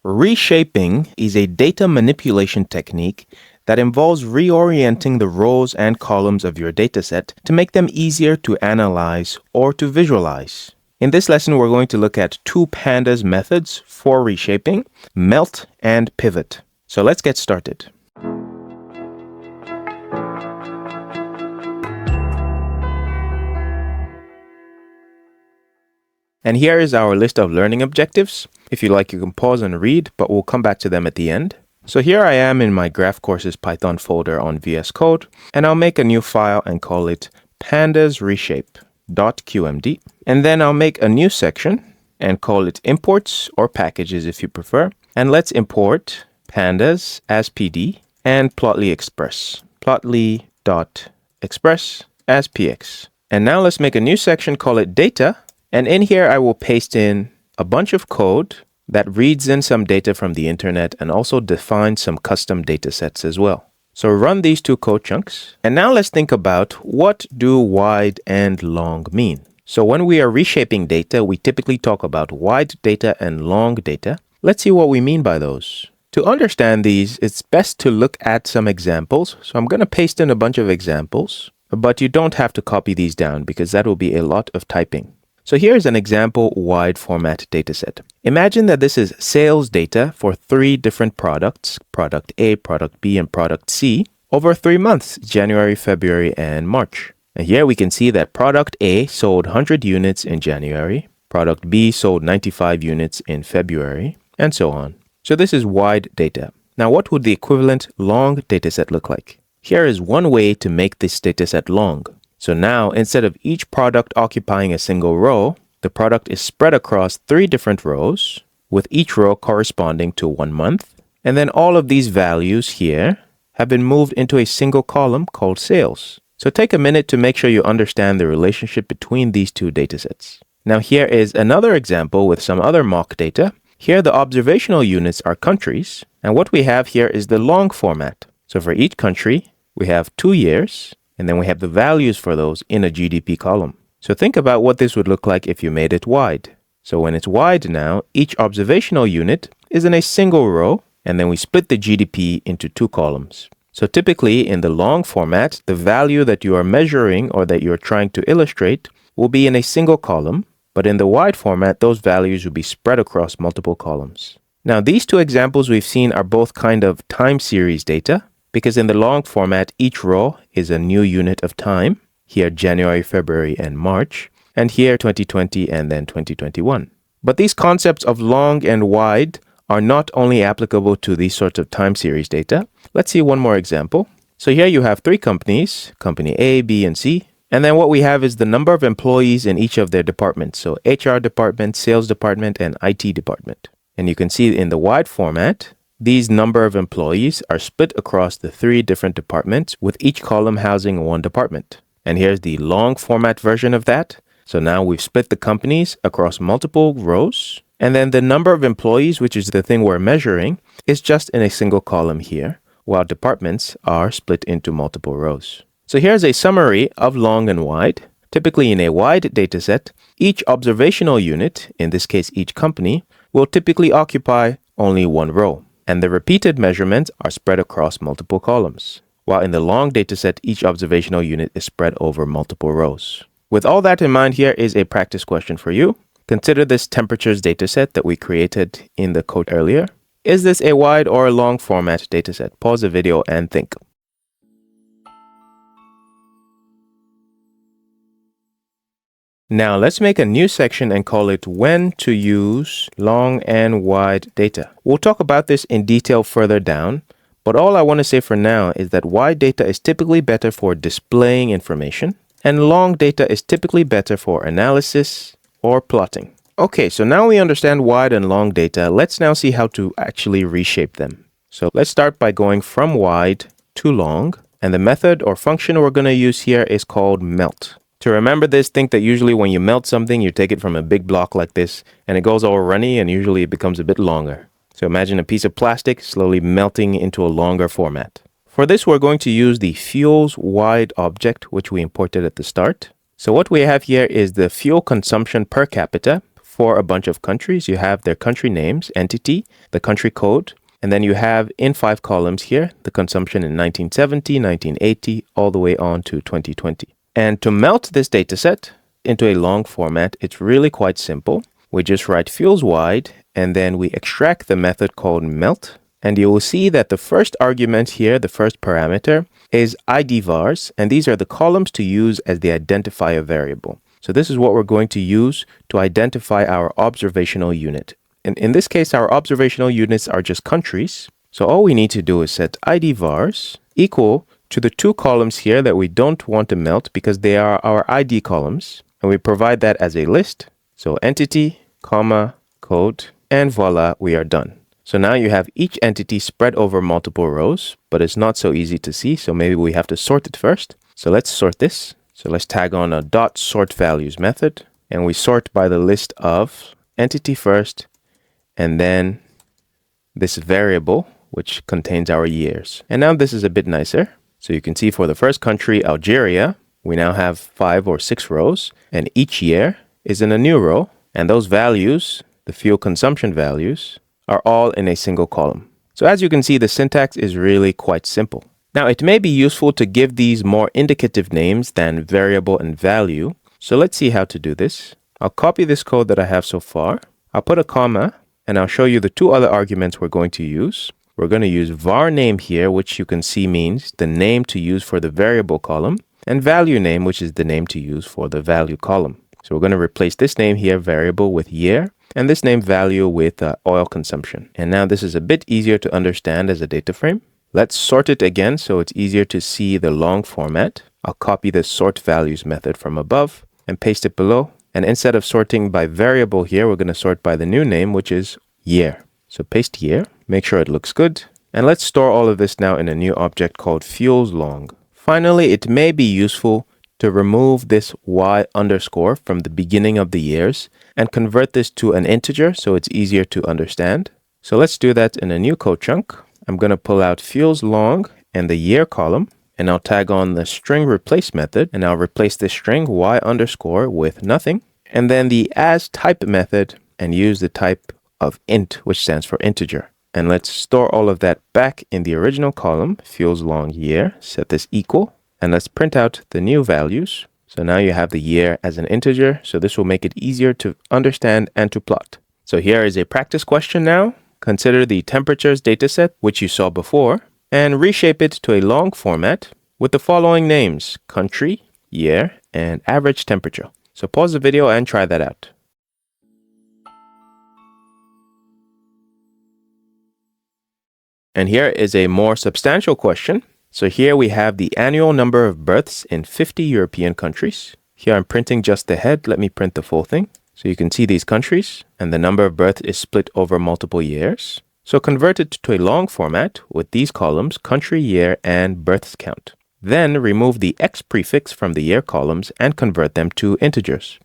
Reshaping is a data manipulation technique that involves reorienting the rows and columns of your dataset to make them easier to analyze or to visualize. In this lesson, we're going to look at two Pandas methods for reshaping, melt and pivot. So let's get started. And here is our list of learning objectives. If you like, you can pause and read, but we'll come back to them at the end. So here I am in my Graph Courses Python folder on VS Code, and I'll make a new file and call it pandasreshape.qmd. And then I'll make a new section and call it imports or packages if you prefer. And let's import pandas as PD and plotly express, plotly.express as px. And now let's make a new section, call it data. And in here, I will paste in a bunch of code that reads in some data from the internet and also defines some custom data sets as well. So run these two code chunks. And now let's think about what do wide and long mean. So when we are reshaping data, we typically talk about wide data and long data. Let's see what we mean by those. To understand these, it's best to look at some examples. So I'm going to paste in a bunch of examples, but you don't have to copy these down because that will be a lot of typing. So here's an example wide format dataset. Imagine that this is sales data for 3 different products, product A, product B, and product C, over 3 months, January, February, and March. And here we can see that product A sold 100 units in January, product B sold 95 units in February, and so on. So this is wide data. Now what would the equivalent long dataset look like? Here is one way to make this dataset long. So now, instead of each product occupying a single row, the product is spread across 3 different rows, with each row corresponding to 1 month. And then all of these values here have been moved into a single column called sales. So take a minute to make sure you understand the relationship between these two datasets. Now here is another example with some other mock data. Here the observational units are countries, and what we have here is the long format. So for each country, we have 2 years, and then we have the values for those in a GDP column. So think about what this would look like if you made it wide. So when it's wide now, each observational unit is in a single row, and then we split the GDP into 2 columns. So typically in the long format, the value that you are measuring or that you're trying to illustrate will be in a single column, but in the wide format, those values will be spread across multiple columns. Now these 2 examples we've seen are both kind of time series data, because in the long format, each row is a new unit of time. Here, January, February, and March. And here, 2020 and then 2021. But these concepts of long and wide are not only applicable to these sorts of time series data. Let's see one more example. So here you have 3 companies, company A, B, and C. And then what we have is the number of employees in each of their departments. So HR department, sales department, and IT department. And you can see in the wide format, these number of employees are split across the 3 different departments, with each column housing 1 department. And here's the long format version of that. So now we've split the companies across multiple rows. And then the number of employees, which is the thing we're measuring, is just in a single column here, while departments are split into multiple rows. So here's a summary of long and wide. Typically in a wide dataset, each observational unit, in this case each company, will typically occupy only 1 row. And the repeated measurements are spread across multiple columns, while in the long dataset, each observational unit is spread over multiple rows. With all that in mind, here is a practice question for you. Consider this temperatures dataset that we created in the code earlier. Is this a wide or a long format dataset? Pause the video and think. Now let's make a new section and call it when to use long and wide data. We'll talk about this in detail further down, but all I want to say for now is that wide data is typically better for displaying information, and long data is typically better for analysis or plotting. Okay, so now we understand wide and long data. Let's now see how to actually reshape them. So let's start by going from wide to long, and the method or function we're going to use here is called melt. To remember this, think that usually when you melt something, you take it from a big block like this, and it goes all runny, and usually it becomes a bit longer. So imagine a piece of plastic slowly melting into a longer format. For this, we're going to use the fuels wide object, which we imported at the start. So what we have here is the fuel consumption per capita for a bunch of countries. You have their country names, entity, the country code, and then you have in 5 columns here, the consumption in 1970, 1980, all the way on to 2020. And to melt this dataset into a long format, it's really quite simple. We just write fuels wide, and then we extract the method called melt. And you will see that the first argument here, the first parameter, is ID vars, and these are the columns to use as the identifier variable. So this is what we're going to use to identify our observational unit. And in this case, our observational units are just countries. So all we need to do is set ID vars equal to the 2 columns here that we don't want to melt because they are our ID columns. And we provide that as a list. So entity, comma, code, and voila, we are done. So now you have each entity spread over multiple rows, but it's not so easy to see. So maybe we have to sort it first. So let's sort this. So let's tag on a dot sort values method, and we sort by the list of entity first, and then this variable, which contains our years. And now this is a bit nicer. So you can see for the first country, Algeria, we now have 5 or 6 rows, and each year is in a new row. And those values, the fuel consumption values, are all in a single column. So as you can see, the syntax is really quite simple. Now, it may be useful to give these more indicative names than variable and value. So let's see how to do this. I'll copy this code that I have so far. I'll put a comma, and I'll show you the 2 other arguments we're going to use. We're going to use var name here, which you can see means the name to use for the variable column, and value name, which is the name to use for the value column. So we're going to replace this name here, variable, with year, and this name value with oil consumption. And now this is a bit easier to understand as a data frame. Let's sort it again so it's easier to see the long format. I'll copy the sort values method from above and paste it below. And instead of sorting by variable here, we're going to sort by the new name, which is year. So paste year, make sure it looks good. And let's store all of this now in a new object called fuels long. Finally, it may be useful to remove this y underscore from the beginning of the years and convert this to an integer so it's easier to understand. So let's do that in a new code chunk. I'm going to pull out fuels long and the year column, and I'll tag on the string replace method, and I'll replace this string y underscore with nothing, and then the as type method, and use the type of int, which stands for integer. And let's store all of that back in the original column, fuels long year, set this equal, and let's print out the new values. So now you have the year as an integer, so this will make it easier to understand and to plot. So here is a practice question now. Consider the temperatures dataset, which you saw before, and reshape it to a long format with the following names: country, year, and average temperature. So pause the video and try that out. And here is a more substantial question. So here we have the annual number of births in 50 European countries. Here I'm printing just the head. Let me print the full thing. So you can see these countries, and the number of births is split over multiple years. So convert it to a long format with these columns, country, year, and births count. Then remove the X prefix from the year columns and convert them to integers.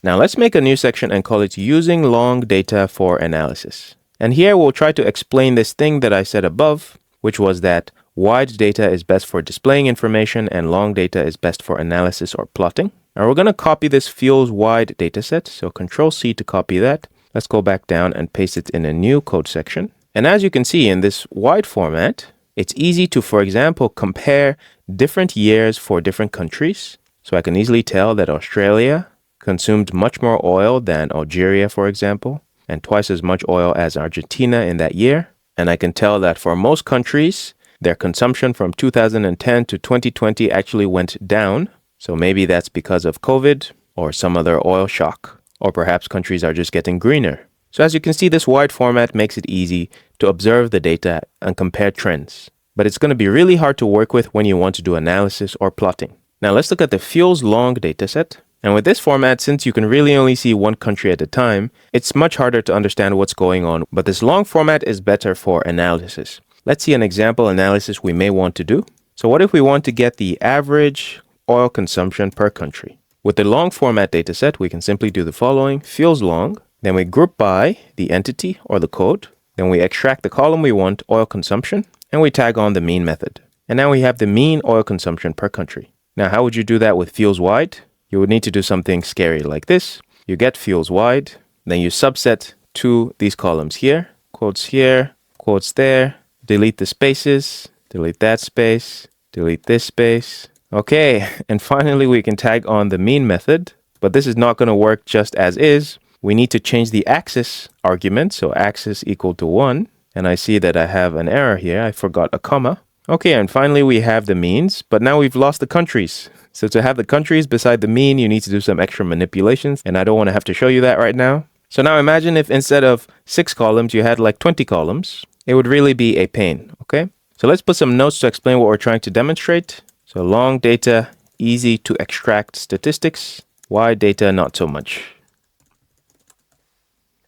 Now let's make a new section and call it Using Long Data for Analysis. And here we'll try to explain this thing that I said above, which was that wide data is best for displaying information and long data is best for analysis or plotting. Now we're going to copy this fuels wide dataset, so Control-C to copy that. Let's go back down and paste it in a new code section. And as you can see in this wide format, it's easy to, for example, compare different years for different countries. So I can easily tell that Australia consumed much more oil than Algeria, for example, and twice as much oil as Argentina in that year. And I can tell that for most countries, their consumption from 2010 to 2020 actually went down. So maybe that's because of COVID or some other oil shock, or perhaps countries are just getting greener. So as you can see, this wide format makes it easy to observe the data and compare trends. But it's going to be really hard to work with when you want to do analysis or plotting. Now let's look at the fuels long dataset. And with this format, since you can really only see one country at a time, it's much harder to understand what's going on. But this long format is better for analysis. Let's see an example analysis we may want to do. So what if we want to get the average oil consumption per country? With the long format dataset, we can simply do the following: fuels long, then we group by the entity or the code, then we extract the column we want, oil consumption, and we tag on the mean method. And now we have the mean oil consumption per country. Now, how would you do that with fields wide? You would need to do something scary like this. You get fields wide, then you subset to these columns here, quotes there, delete the spaces, delete that space, delete this space. Okay, and finally we can tag on the mean method, but this is not going to work just as is. We need to change the axis argument, so axis equal to 1, and I see that I have an error here. I forgot a comma. Okay, and finally we have the means, but now we've lost the countries. So to have the countries beside the mean, you need to do some extra manipulations, and I don't want to have to show you that right now. So now imagine if instead of 6 columns, you had like 20 columns. It would really be a pain, okay? So let's put some notes to explain what we're trying to demonstrate. So long data, easy to extract statistics. Wide data, not so much.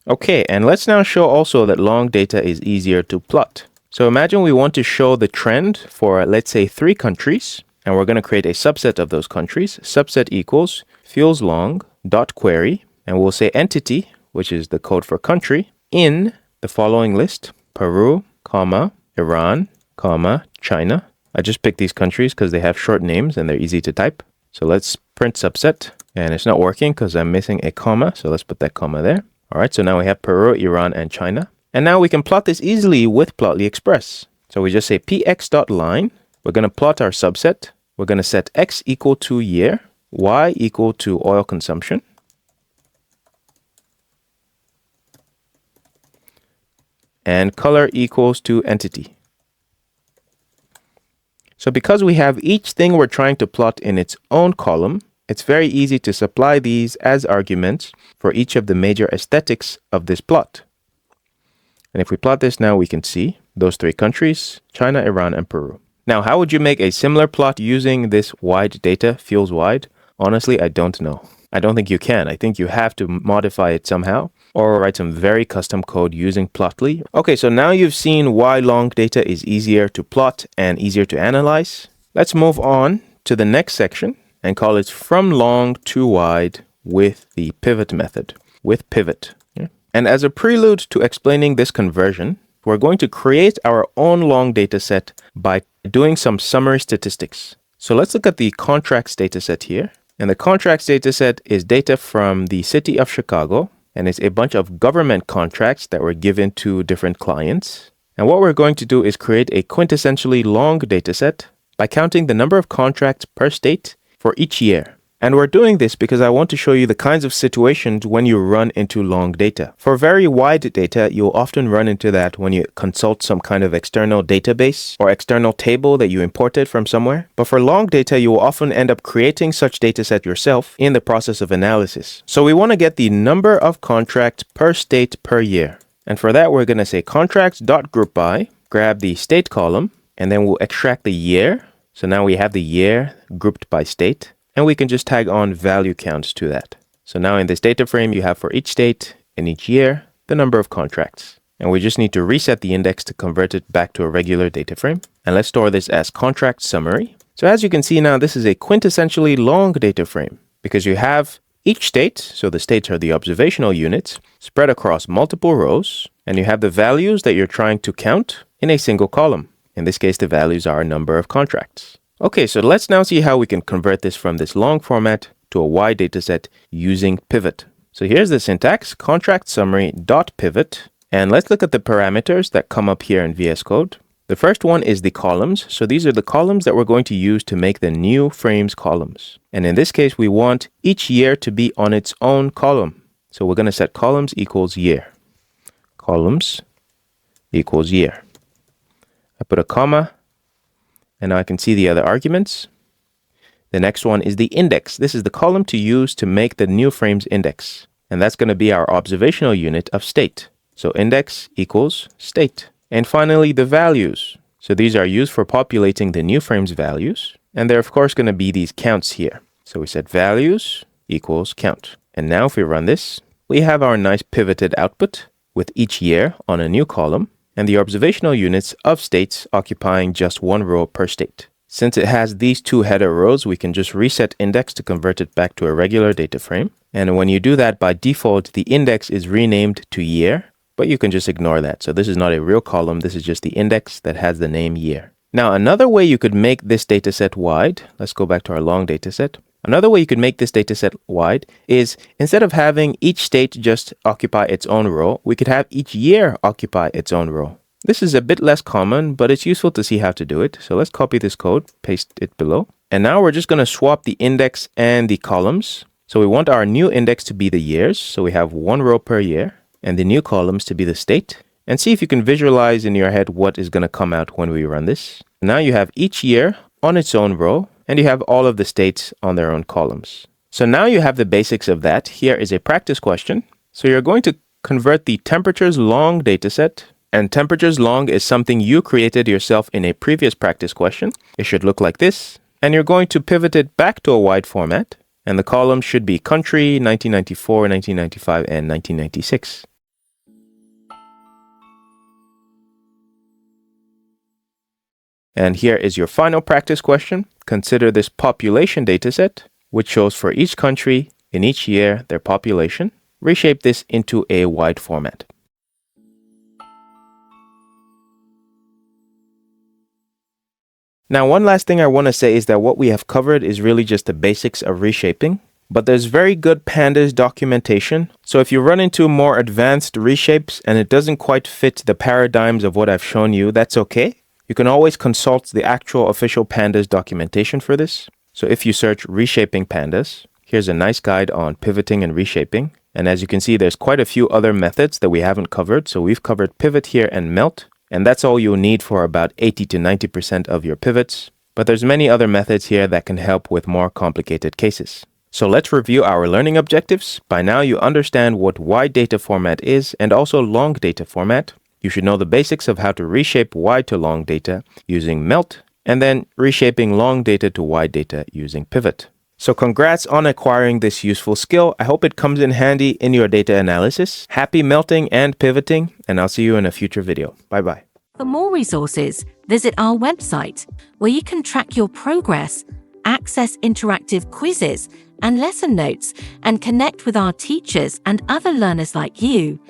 Okay, and let's now show also that long data is easier to plot. So imagine we want to show the trend for, let's say, 3 countries, and we're going to create a subset of those countries. Subset equals fields long dot query, and we'll say entity, which is the code for country, in the following list: Peru, comma, Iran, comma, China. I just picked these countries because they have short names and they're easy to type. So let's print subset, and it's not working because I'm missing a comma. So let's put that comma there. All right, so now we have Peru, Iran, and China. And now we can plot this easily with Plotly Express. So we just say px.line. We're going to plot our subset. We're going to set x equal to year, y equal to oil consumption, and color equals to entity. So because we have each thing we're trying to plot in its own column, it's very easy to supply these as arguments for each of the major aesthetics of this plot. And if we plot this now, we can see those 3 countries: China, Iran, and Peru. Now, how would you make a similar plot using this wide data, fields wide? Honestly, I don't know. I don't think you can. I think you have to modify it somehow or write some very custom code using Plotly. Okay, so now you've seen why long data is easier to plot and easier to analyze. Let's move on to the next section and call it from long to wide with the pivot method, with pivot. And as a prelude to explaining this conversion, we're going to create our own long data set by doing some summary statistics. So let's look at the contracts data set here. And the contracts data set is data from the city of Chicago, and it's a bunch of government contracts that were given to different clients. And what we're going to do is create a quintessentially long data set by counting the number of contracts per state for each year. And we're doing this because I want to show you the kinds of situations when you run into long data. For very wide data, you'll often run into that when you consult some kind of external database or external table that you imported from somewhere. But for long data, you will often end up creating such data set yourself in the process of analysis. So we want to get the number of contracts per state per year. And for that, we're going to say contracts.groupby, grab the state column, and then we'll extract the year. So now we have the year grouped by state. And we can just tag on value counts to that. So now in this data frame, you have for each state in each year, the number of contracts. And we just need to reset the index to convert it back to a regular data frame. And let's store this as contract summary. So as you can see now, this is a quintessentially long data frame because you have each state, so the states are the observational units, spread across multiple rows, and you have the values that you're trying to count in a single column. In this case, the values are a number of contracts. Okay, so let's now see how we can convert this from this long format to a wide dataset using pivot. So here's the syntax, contract summary dot pivot. And let's look at the parameters that come up here in VS Code. The first one is the columns. So these are the columns that we're going to use to make the new frames columns. And in this case, we want each year to be on its own column. So we're going to set columns equals year. Columns equals year. I put a comma, and now I can see the other arguments. The next one is the index. This is the column to use to make the new frames index. And that's going to be our observational unit of state. So index equals state. And finally, the values. So these are used for populating the new frames values. And they're of course going to be these counts here. So we said values equals count. And now if we run this, we have our nice pivoted output with each year on a new column and the observational units of states occupying just one row per state. Since it has these two header rows, we can just reset index to convert it back to a regular data frame. And when you do that, by default, the index is renamed to year, but you can just ignore that. So this is not a real column. This is just the index that has the name year. Now, another way you could make this dataset wide, let's go back to our long dataset. Another way you could make this dataset wide is instead of having each state just occupy its own row, we could have each year occupy its own row. This is a bit less common, but it's useful to see how to do it. So let's copy this code, paste it below. And now we're just going to swap the index and the columns. So we want our new index to be the years. So we have one row per year, and the new columns to be the state. And see if you can visualize in your head what is going to come out when we run this. Now you have each year on its own row, and you have all of the states on their own columns. So now you have the basics of that. Here is a practice question. So you're going to convert the temperatures long dataset, and temperatures long is something you created yourself in a previous practice question. It should look like this. And you're going to pivot it back to a wide format. And the columns should be country, 1994, 1995, and 1996. And here is your final practice question. Consider this population dataset, which shows for each country in each year their population. Reshape this into a wide format. Now, one last thing I want to say is that what we have covered is really just the basics of reshaping, but there's very good Pandas documentation. So if you run into more advanced reshapes and it doesn't quite fit the paradigms of what I've shown you, that's okay. You can always consult the actual official Pandas documentation for this. So if you search Reshaping Pandas, here's a nice guide on pivoting and reshaping. And as you can see, there's quite a few other methods that we haven't covered. So we've covered pivot here and melt. And that's all you'll need for about 80 to 90% of your pivots. But there's many other methods here that can help with more complicated cases. So let's review our learning objectives. By now you understand what wide data format is and also long data format. You should know the basics of how to reshape wide to long data using melt, and then reshaping long data to wide data using pivot. So congrats on acquiring this useful skill. I hope it comes in handy in your data analysis. Happy melting and pivoting, and I'll see you in a future video. Bye-bye. For more resources, visit our website, where you can track your progress, access interactive quizzes and lesson notes, and connect with our teachers and other learners like you.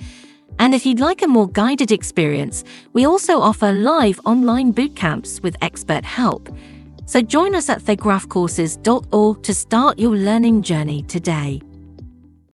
And if you'd like a more guided experience, we also offer live online bootcamps with expert help. So join us at thegraphcourses.org to start your learning journey today.